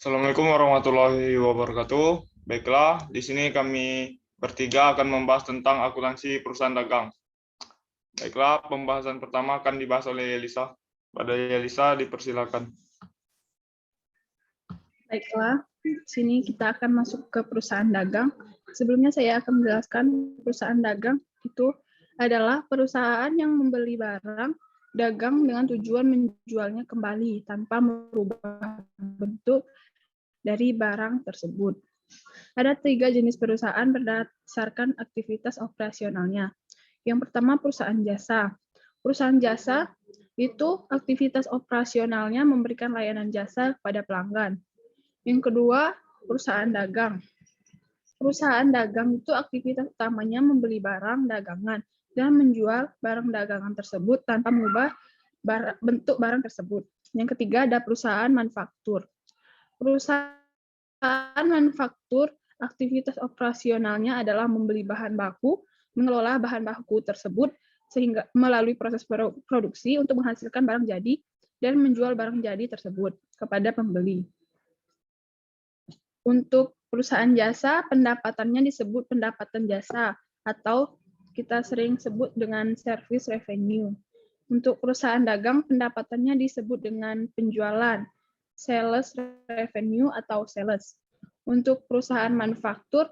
Assalamualaikum warahmatullahi wabarakatuh. Baiklah, di sini kami bertiga akan membahas tentang akuntansi perusahaan dagang. Baiklah, pembahasan pertama akan dibahas oleh Yelisa. Pada Yelisa, dipersilakan. Baiklah, di sini kita akan masuk ke perusahaan dagang. Sebelumnya saya akan menjelaskan perusahaan dagang itu adalah perusahaan yang membeli barang dagang dengan tujuan menjualnya kembali tanpa merubah bentuk dari barang tersebut. Ada 3 jenis perusahaan berdasarkan aktivitas operasionalnya. Yang pertama, perusahaan jasa. Perusahaan jasa itu aktivitas operasionalnya memberikan layanan jasa kepada pelanggan. Yang kedua, perusahaan dagang. Perusahaan dagang itu aktivitas utamanya membeli barang dagangan dan menjual barang dagangan tersebut tanpa mengubah bentuk barang tersebut. Yang ketiga, ada perusahaan manufaktur. Perusahaan manufaktur, aktivitas operasionalnya adalah membeli bahan baku, mengelola bahan baku tersebut sehingga melalui proses produksi untuk menghasilkan barang jadi dan menjual barang jadi tersebut kepada pembeli. Untuk perusahaan jasa, pendapatannya disebut pendapatan jasa atau kita sering sebut dengan service revenue. Untuk perusahaan dagang, pendapatannya disebut dengan penjualan, sales revenue atau sales. Untuk perusahaan manufaktur,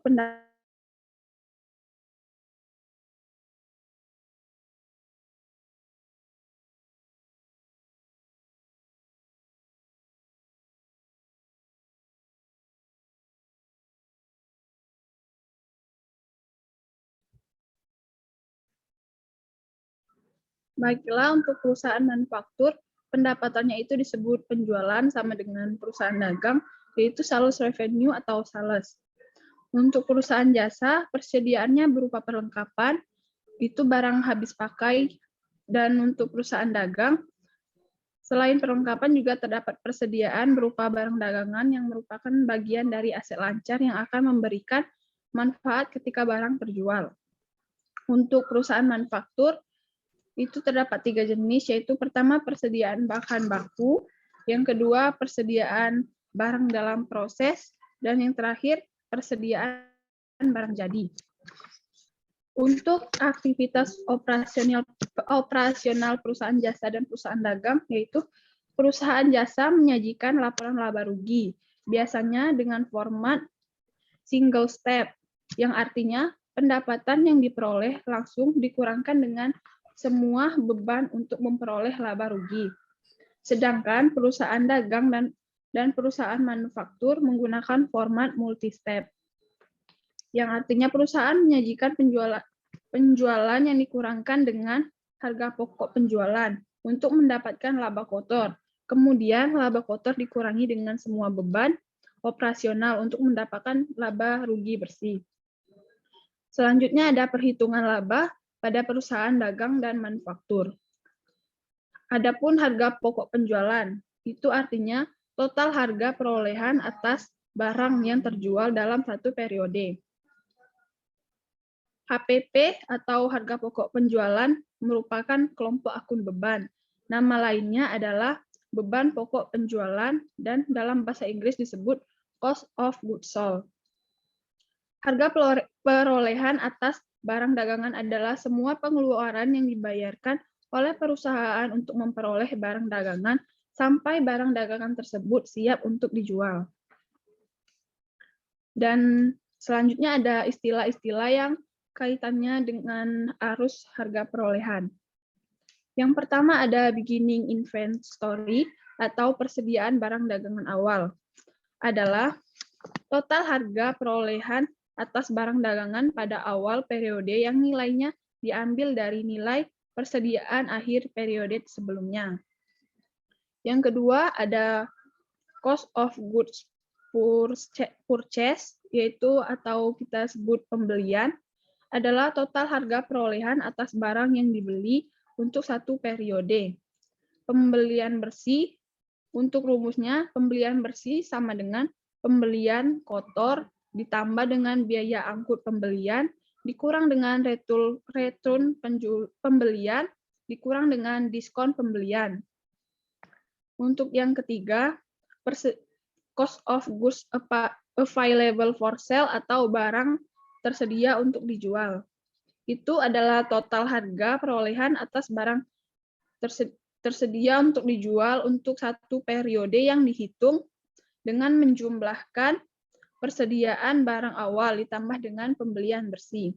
baiklah, untuk perusahaan manufaktur, pendapatannya itu disebut penjualan sama dengan perusahaan dagang, yaitu sales revenue atau sales. Untuk perusahaan jasa, persediaannya berupa perlengkapan, itu barang habis pakai, dan untuk perusahaan dagang, selain perlengkapan juga terdapat persediaan berupa barang dagangan yang merupakan bagian dari aset lancar yang akan memberikan manfaat ketika barang terjual. Untuk perusahaan manufaktur, itu terdapat 3 jenis, yaitu pertama persediaan bahan baku, yang kedua persediaan barang dalam proses, dan yang terakhir persediaan barang jadi. Untuk aktivitas operasional perusahaan jasa dan perusahaan dagang, yaitu perusahaan jasa menyajikan laporan laba rugi, biasanya dengan format single step, yang artinya pendapatan yang diperoleh langsung dikurangkan dengan semua beban untuk memperoleh laba rugi. Sedangkan perusahaan dagang dan perusahaan manufaktur menggunakan format multi-step, yang artinya perusahaan menyajikan penjualan yang dikurangkan dengan harga pokok penjualan untuk mendapatkan laba kotor. Kemudian laba kotor dikurangi dengan semua beban operasional untuk mendapatkan laba rugi bersih. Selanjutnya ada perhitungan laba pada perusahaan dagang dan manufaktur. Adapun harga pokok penjualan, itu artinya total harga perolehan atas barang yang terjual dalam satu periode. HPP atau harga pokok penjualan merupakan kelompok akun beban. Nama lainnya adalah beban pokok penjualan dan dalam bahasa Inggris disebut cost of goods sold. Harga perolehan atas barang dagangan adalah semua pengeluaran yang dibayarkan oleh perusahaan untuk memperoleh barang dagangan sampai barang dagangan tersebut siap untuk dijual. Dan selanjutnya ada istilah-istilah yang kaitannya dengan arus harga perolehan. Yang pertama ada beginning inventory atau persediaan barang dagangan awal. Adalah total harga perolehan atas barang dagangan pada awal periode yang nilainya diambil dari nilai persediaan akhir periode sebelumnya. Yang kedua ada cost of goods purchase, yaitu atau kita sebut pembelian, adalah total harga perolehan atas barang yang dibeli untuk satu periode. Pembelian bersih, untuk rumusnya pembelian bersih sama dengan pembelian kotor ditambah dengan biaya angkut pembelian, dikurang dengan return pembelian, dikurang dengan diskon pembelian. Untuk yang ketiga, cost of goods available for sale atau barang tersedia untuk dijual. Itu adalah total harga perolehan atas barang tersedia untuk dijual untuk satu periode yang dihitung dengan menjumlahkan persediaan barang awal ditambah dengan pembelian bersih.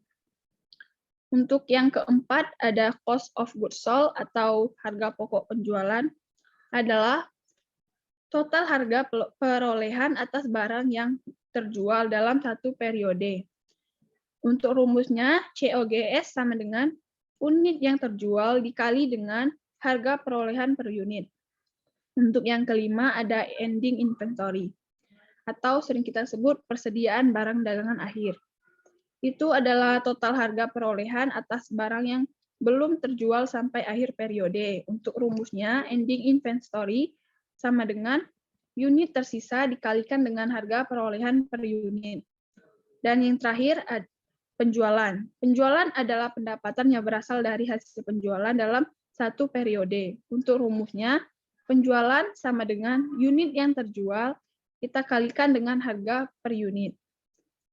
Untuk yang keempat ada cost of goods sold atau harga pokok penjualan adalah total harga perolehan atas barang yang terjual dalam satu periode. Untuk rumusnya, COGS sama dengan unit yang terjual dikali dengan harga perolehan per unit. Untuk yang kelima ada ending inventory, atau sering kita sebut persediaan barang dagangan akhir. Itu adalah total harga perolehan atas barang yang belum terjual sampai akhir periode. Untuk rumusnya, ending inventory sama dengan unit tersisa dikalikan dengan harga perolehan per unit. Dan yang terakhir, penjualan. Penjualan adalah pendapatan yang berasal dari hasil penjualan dalam satu periode. Untuk rumusnya, penjualan sama dengan unit yang terjual, kita kalikan dengan harga per unit.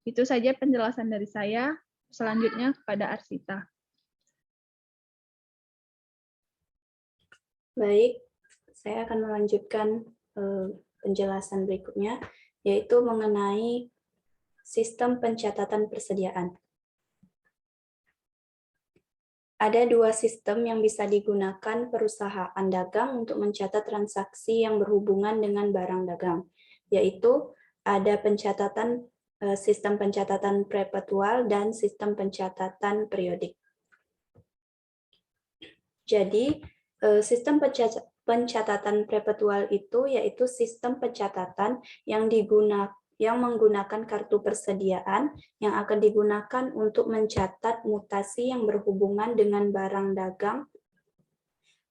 Itu saja penjelasan dari saya. Selanjutnya kepada Arsita. Baik, saya akan melanjutkan penjelasan berikutnya, yaitu mengenai sistem pencatatan persediaan. Ada dua sistem yang bisa digunakan perusahaan dagang untuk mencatat transaksi yang berhubungan dengan barang dagang, yaitu ada sistem pencatatan perpetual dan sistem pencatatan periodik. Jadi, sistem pencatatan perpetual itu yaitu sistem pencatatan yang menggunakan kartu persediaan yang akan digunakan untuk mencatat mutasi yang berhubungan dengan barang dagang.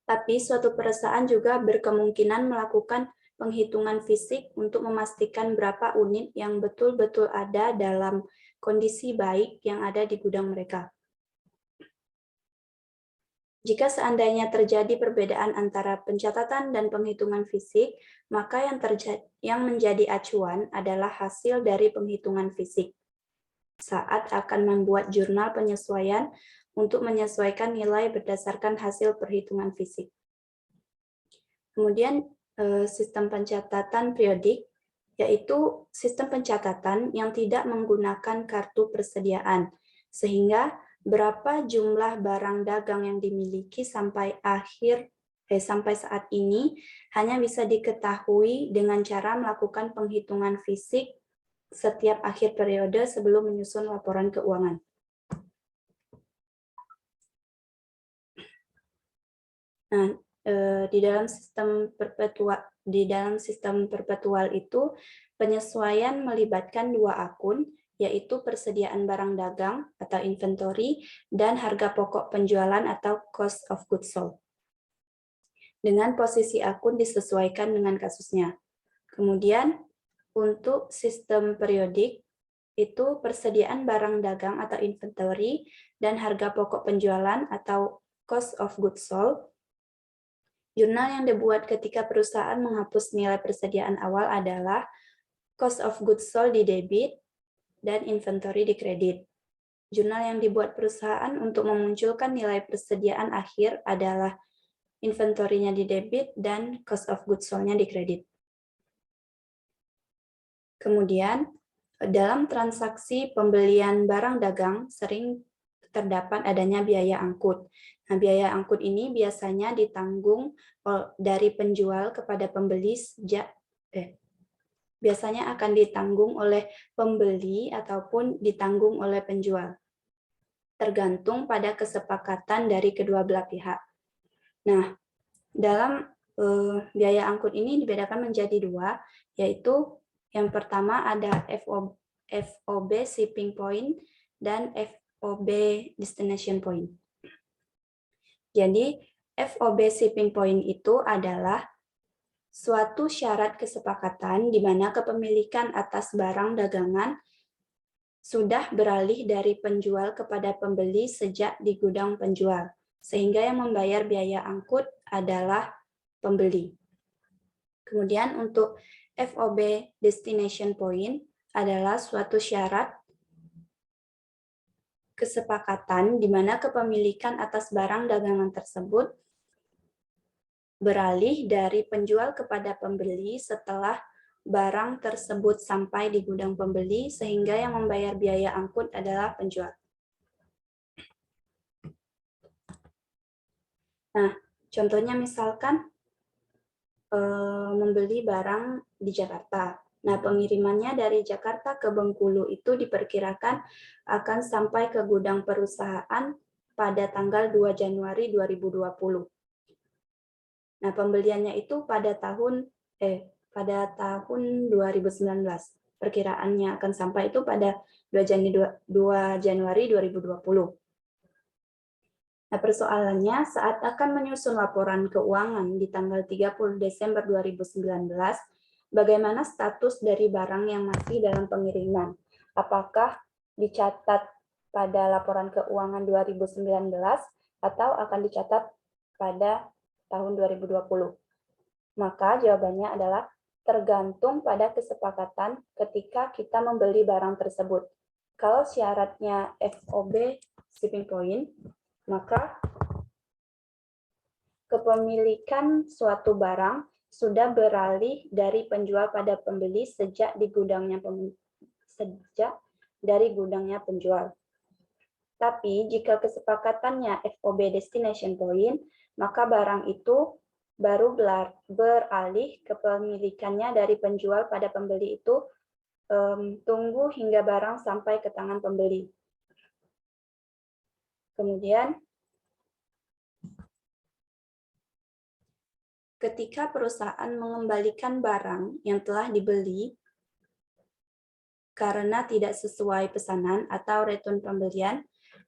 Tapi suatu perusahaan juga berkemungkinan melakukan penghitungan fisik untuk memastikan berapa unit yang betul-betul ada dalam kondisi baik yang ada di gudang mereka. Jika seandainya terjadi perbedaan antara pencatatan dan penghitungan fisik, maka yang menjadi acuan adalah hasil dari penghitungan fisik. Saat akan membuat jurnal penyesuaian untuk menyesuaikan nilai berdasarkan hasil perhitungan fisik. Kemudian sistem pencatatan periodik, yaitu sistem pencatatan yang tidak menggunakan kartu persediaan, sehingga berapa jumlah barang dagang yang dimiliki sampai saat ini hanya bisa diketahui dengan cara melakukan penghitungan fisik setiap akhir periode sebelum menyusun laporan keuangan. Nah, di dalam sistem perpetual itu penyesuaian melibatkan dua akun, yaitu persediaan barang dagang atau inventory dan harga pokok penjualan atau cost of goods sold. Dengan posisi akun disesuaikan dengan kasusnya. Kemudian untuk sistem periodik itu persediaan barang dagang atau inventory dan harga pokok penjualan atau cost of goods sold. Jurnal yang dibuat ketika perusahaan menghapus nilai persediaan awal adalah cost of goods sold di debit dan inventory di kredit. Jurnal yang dibuat perusahaan untuk memunculkan nilai persediaan akhir adalah inventory-nya di debit dan cost of goods sold-nya di kredit. Kemudian, dalam transaksi pembelian barang dagang sering terdapat adanya biaya angkut. Nah, biaya angkut ini biasanya ditanggung dari penjual kepada pembeli biasanya akan ditanggung oleh pembeli ataupun ditanggung oleh penjual, tergantung pada kesepakatan dari kedua belah pihak. Nah, dalam biaya angkut ini dibedakan menjadi dua, yaitu yang pertama ada FOB shipping point dan FOB destination point. Jadi, FOB shipping point itu adalah suatu syarat kesepakatan di mana kepemilikan atas barang dagangan sudah beralih dari penjual kepada pembeli sejak di gudang penjual, sehingga yang membayar biaya angkut adalah pembeli. Kemudian untuk FOB destination point adalah suatu syarat kesepakatan di mana kepemilikan atas barang dagangan tersebut beralih dari penjual kepada pembeli setelah barang tersebut sampai di gudang pembeli, sehingga yang membayar biaya angkut adalah penjual. Nah, contohnya misalkan membeli barang di Jakarta. Nah, pengirimannya dari Jakarta ke Bengkulu itu diperkirakan akan sampai ke gudang perusahaan pada tanggal 2 Januari 2020. Nah, pembeliannya itu pada tahun 2019. Perkiraannya akan sampai itu pada 2 Januari 2020. Nah, persoalannya saat akan menyusun laporan keuangan di tanggal 30 Desember 2019, bagaimana status dari barang yang masih dalam pengiriman? Apakah dicatat pada laporan keuangan 2019 atau akan dicatat pada tahun 2020? Maka jawabannya adalah tergantung pada kesepakatan ketika kita membeli barang tersebut. Kalau syaratnya FOB shipping point, maka kepemilikan suatu barang sudah beralih dari penjual pada pembeli sejak dari gudangnya penjual. Tapi jika kesepakatannya FOB destination point, maka barang itu baru beralih kepemilikannya dari penjual pada pembeli itu tunggu hingga barang sampai ke tangan pembeli. Kemudian, ketika perusahaan mengembalikan barang yang telah dibeli karena tidak sesuai pesanan atau return pembelian,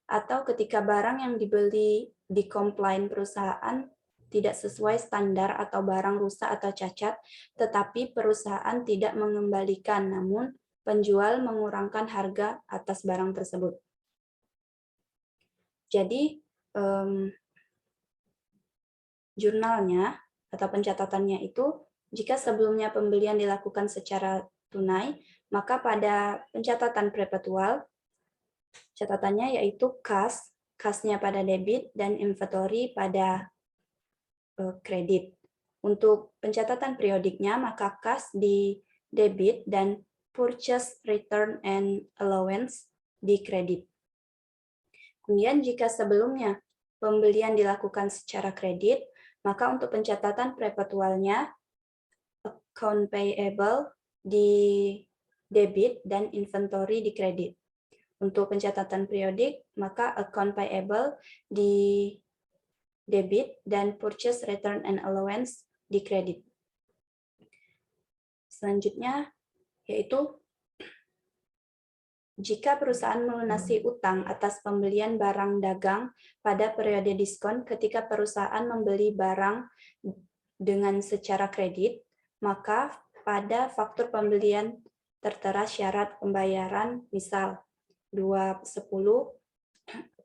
atau ketika barang yang dibeli di komplain perusahaan tidak sesuai standar atau barang rusak atau cacat, tetapi perusahaan tidak mengembalikan, namun penjual mengurangkan harga atas barang tersebut. Jadi, jurnalnya atau pencatatannya itu, jika sebelumnya pembelian dilakukan secara tunai, maka pada pencatatan perpetual, catatannya yaitu kas-nya pada debit dan inventory pada kredit. Untuk pencatatan periodiknya, maka kas di debit dan purchase return and allowance di kredit. Kemudian jika sebelumnya pembelian dilakukan secara kredit, maka untuk pencatatan perpetualnya account payable di debit dan inventory di kredit. Untuk pencatatan periodik, maka account payable di debit dan purchase return and allowance di kredit. Selanjutnya yaitu jika perusahaan melunasi utang atas pembelian barang dagang pada periode diskon ketika perusahaan membeli barang dengan secara kredit, maka pada faktur pembelian tertera syarat pembayaran, misal 2/10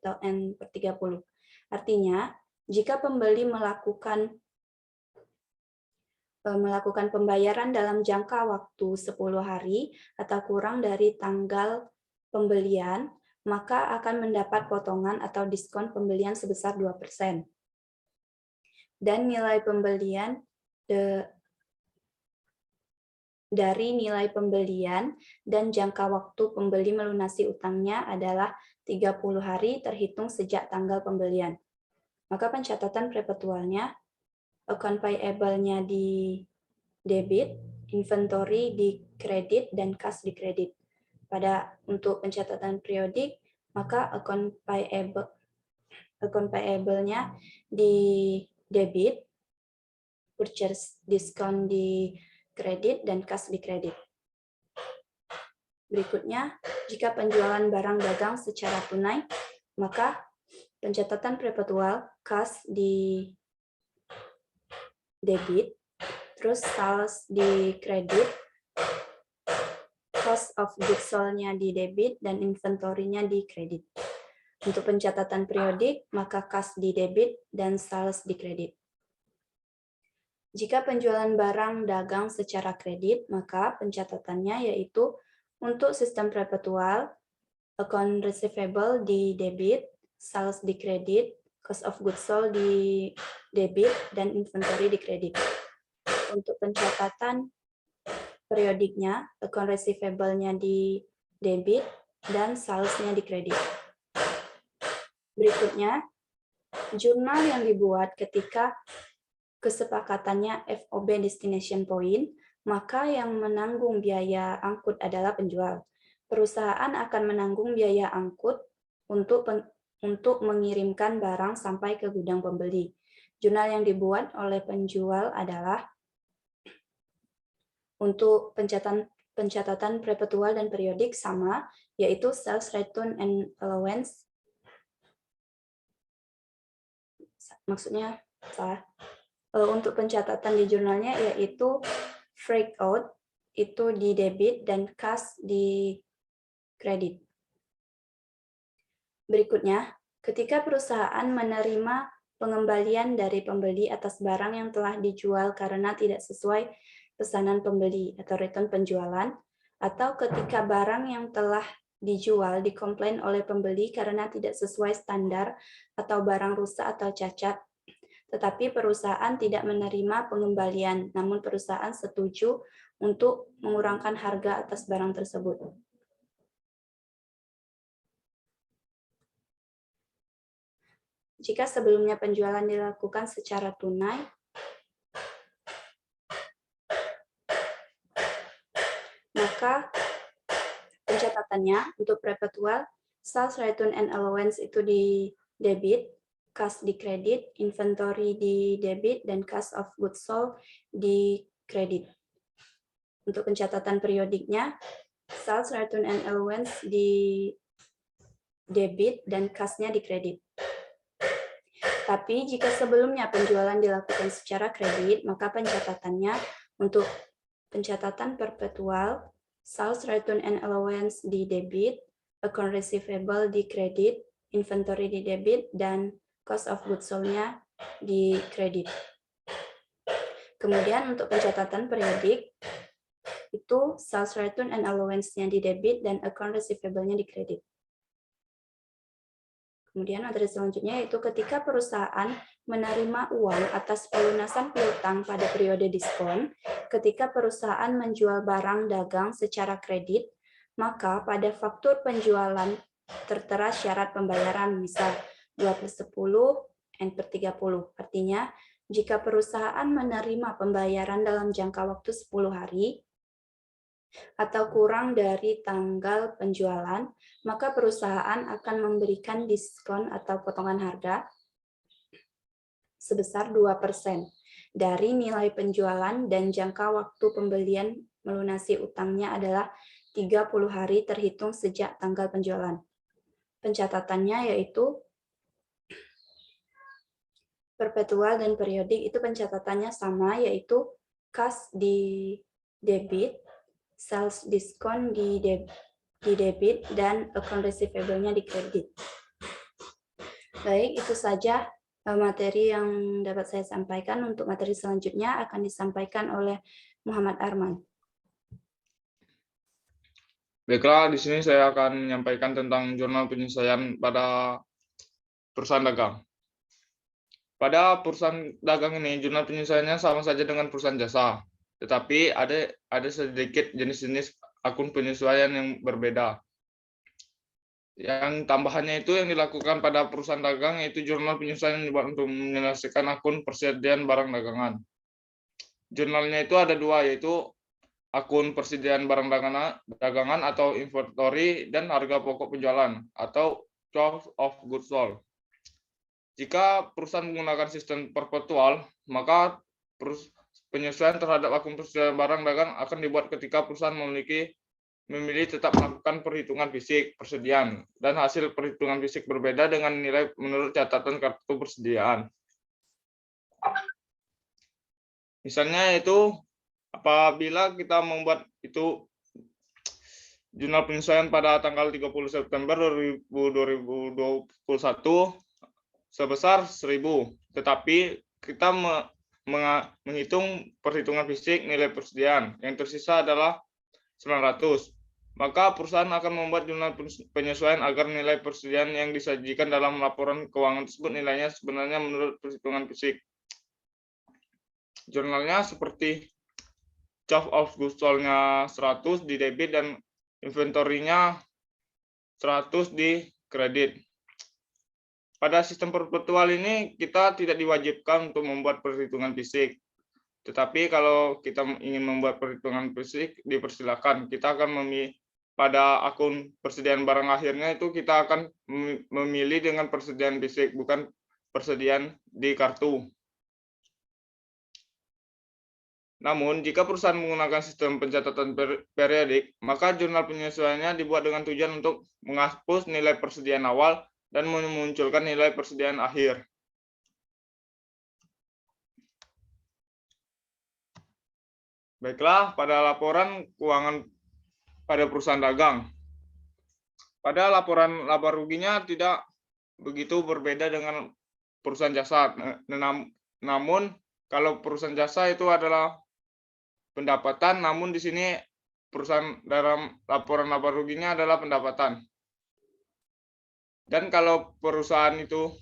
atau N/30. Artinya, jika pembeli melakukan pembayaran dalam jangka waktu 10 hari atau kurang dari tanggal pembelian, maka akan mendapat potongan atau diskon pembelian sebesar 2%. Dan nilai pembelian dari nilai pembelian dan jangka waktu pembeli melunasi utangnya adalah 30 hari terhitung sejak tanggal pembelian. Maka pencatatan perpetualnya, account payable-nya di debit, inventory di kredit, dan kas di kredit. Untuk pencatatan periodik, maka account payable-nya di debit, purchase discount di kredit, dan kas di kredit. Berikutnya, jika penjualan barang dagang secara tunai, maka pencatatan perpetual kas di debit, terus sales di kredit, cost of goods sold-nya di debit, dan inventory-nya di kredit. Untuk pencatatan periodik, maka kas di debit dan sales di kredit. Jika penjualan barang dagang secara kredit, maka pencatatannya yaitu untuk sistem perpetual, account receivable di debit, sales di kredit, cost of goods sold di debit, dan inventory di kredit. Untuk pencatatan periodiknya, account receivable-nya di debit, dan sales-nya di kredit. Berikutnya, jurnal yang dibuat ketika kesepakatannya FOB destination point, maka yang menanggung biaya angkut adalah penjual. Perusahaan akan menanggung biaya angkut untuk mengirimkan barang sampai ke gudang pembeli. Jurnal yang dibuat oleh penjual adalah untuk pencatatan perpetual dan periodik sama, yaitu sales return and allowance. Maksudnya salah. Untuk pencatatan di jurnalnya yaitu freight out itu di debit dan cash di kredit. Berikutnya, ketika perusahaan menerima pengembalian dari pembeli atas barang yang telah dijual karena tidak sesuai pesanan pembeli atau return penjualan, atau ketika barang yang telah dijual dikomplain oleh pembeli karena tidak sesuai standar atau barang rusak atau cacat, tetapi perusahaan tidak menerima pengembalian, namun perusahaan setuju untuk mengurangkan harga atas barang tersebut. Jika sebelumnya penjualan dilakukan secara tunai, maka pencatatannya untuk perpetual, sales return and allowance itu di debit, cash di kredit, inventory di debit, dan cost of goods sold di kredit. Untuk pencatatan periodiknya, sales return and allowance di debit dan cash-nya di kredit. Tapi jika sebelumnya penjualan dilakukan secara kredit, maka pencatatannya untuk pencatatan perpetual, sales return and allowance di debit, account receivable di kredit, inventory di debit, dan cost of goods sold-nya di kredit. Kemudian untuk pencatatan periodik, itu sales return and allowance-nya di debit dan account receivable-nya di kredit. Kemudian materi selanjutnya yaitu ketika perusahaan menerima uang atas pelunasan piutang pada periode diskon, ketika perusahaan menjual barang dagang secara kredit, maka pada faktur penjualan tertera syarat pembayaran, misal 2/10, N/30. Artinya, jika perusahaan menerima pembayaran dalam jangka waktu 10 hari, atau kurang dari tanggal penjualan, maka perusahaan akan memberikan diskon atau potongan harga sebesar 2% dari nilai penjualan dan jangka waktu pembelian melunasi utangnya adalah 30 hari terhitung sejak tanggal penjualan. Pencatatannya yaitu perpetual dan periodik itu pencatatannya sama, yaitu cash di debit, sales diskon di debit, dan account receivable-nya di kredit. Baik, itu saja materi yang dapat saya sampaikan. Untuk materi selanjutnya akan disampaikan oleh Muhammad Arman. Baiklah, di sini saya akan menyampaikan tentang jurnal penyelesaian pada perusahaan dagang. Pada perusahaan dagang ini, jurnal penyelesaiannya sama saja dengan perusahaan jasa, tetapi ada sedikit jenis-jenis akun penyesuaian yang berbeda. Yang tambahannya itu yang dilakukan pada perusahaan dagang yaitu jurnal penyesuaian yang dibuat untuk menyelesaikan akun persediaan barang dagangan. Jurnalnya itu ada dua, yaitu akun persediaan barang dagangan atau inventory, dan harga pokok penjualan atau cost of goods sold. Jika perusahaan menggunakan sistem perpetual, maka penyesuaian terhadap akun persediaan barang dagang akan dibuat ketika perusahaan memilih tetap melakukan perhitungan fisik persediaan, dan hasil perhitungan fisik berbeda dengan nilai menurut catatan kartu persediaan. Misalnya itu apabila kita membuat itu jurnal penyesuaian pada tanggal 30 September 2021 sebesar 1.000, tetapi kita menghitung perhitungan fisik nilai persediaan. Yang tersisa adalah 900. Maka perusahaan akan membuat jurnal penyesuaian agar nilai persediaan yang disajikan dalam laporan keuangan tersebut nilainya sebenarnya menurut perhitungan fisik. Jurnalnya seperti cost of goods sold-nya 100 di debit dan inventory-nya 100 di kredit. Pada sistem perpetual ini kita tidak diwajibkan untuk membuat perhitungan fisik. Tetapi kalau kita ingin membuat perhitungan fisik, dipersilakan. Kita akan pada akun persediaan barang akhirnya itu kita akan memilih dengan persediaan fisik, bukan persediaan di kartu. Namun, jika perusahaan menggunakan sistem pencatatan periodik, maka jurnal penyesuaiannya dibuat dengan tujuan untuk menghapus nilai persediaan awal dan memunculkan nilai persediaan akhir. Baiklah, pada laporan keuangan pada perusahaan dagang. Pada laporan laba ruginya tidak begitu berbeda dengan perusahaan jasa. Namun, kalau perusahaan jasa itu adalah pendapatan, namun di sini perusahaan dalam laporan laba ruginya adalah pendapatan. Dan kalau perusahaan itu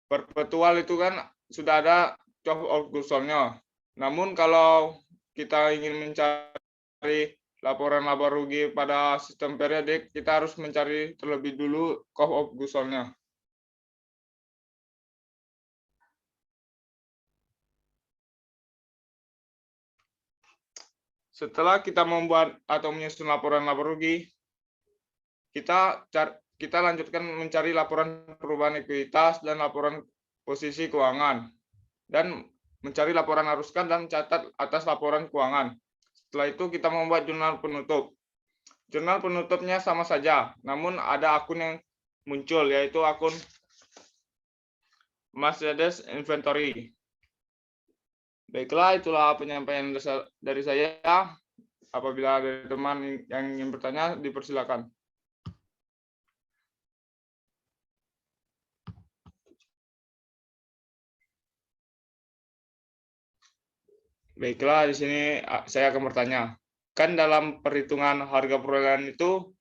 perpetual itu kan sudah ada cost of goods sold-nya. Namun kalau kita ingin mencari laporan laba rugi pada sistem periodik, kita harus mencari terlebih dulu cost of goods sold-nya. Setelah kita membuat atau menyusun laporan laba rugi, kita lanjutkan mencari laporan perubahan ekuitas dan laporan posisi keuangan, dan mencari laporan aruskan dan catat atas laporan keuangan. Setelah itu kita membuat jurnal penutup. Jurnal penutupnya sama saja, namun ada akun yang muncul, yaitu akun Merchandise Inventory. Baiklah, itulah penyampaian dari saya. Apabila ada teman yang ingin bertanya, dipersilakan. Baiklah, di sini saya akan bertanya. Kan dalam perhitungan harga perolehan itu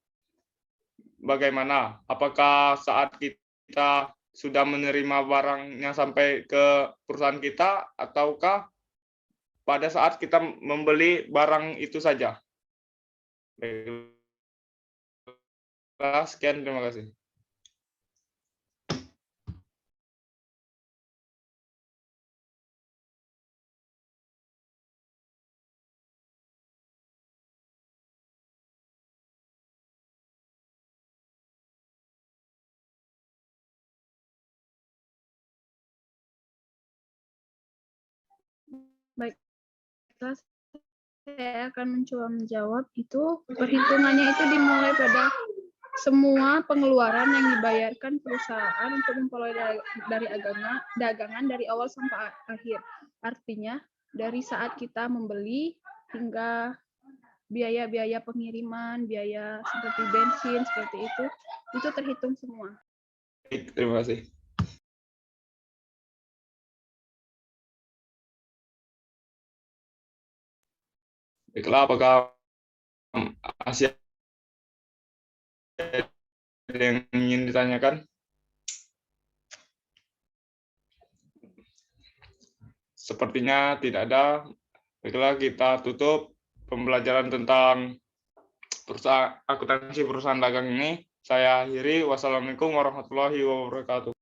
bagaimana? Apakah saat kita sudah menerima barangnya sampai ke perusahaan kita, ataukah pada saat kita membeli barang itu saja? Baiklah, sekian, terima kasih. Baiklah, saya akan mencoba menjawab. Itu perhitungannya itu dimulai pada semua pengeluaran yang dibayarkan perusahaan untuk memperoleh dari dagangan dari awal sampai akhir. Artinya dari saat kita membeli hingga biaya-biaya pengiriman, biaya seperti bensin, seperti itu terhitung semua. Baik, terima kasih. Baiklah, apakah Asia ada yang ingin ditanyakan? Sepertinya tidak ada. Baiklah, kita tutup pembelajaran tentang akuntansi perusahaan dagang ini. Saya akhiri. Wassalamualaikum warahmatullahi wabarakatuh.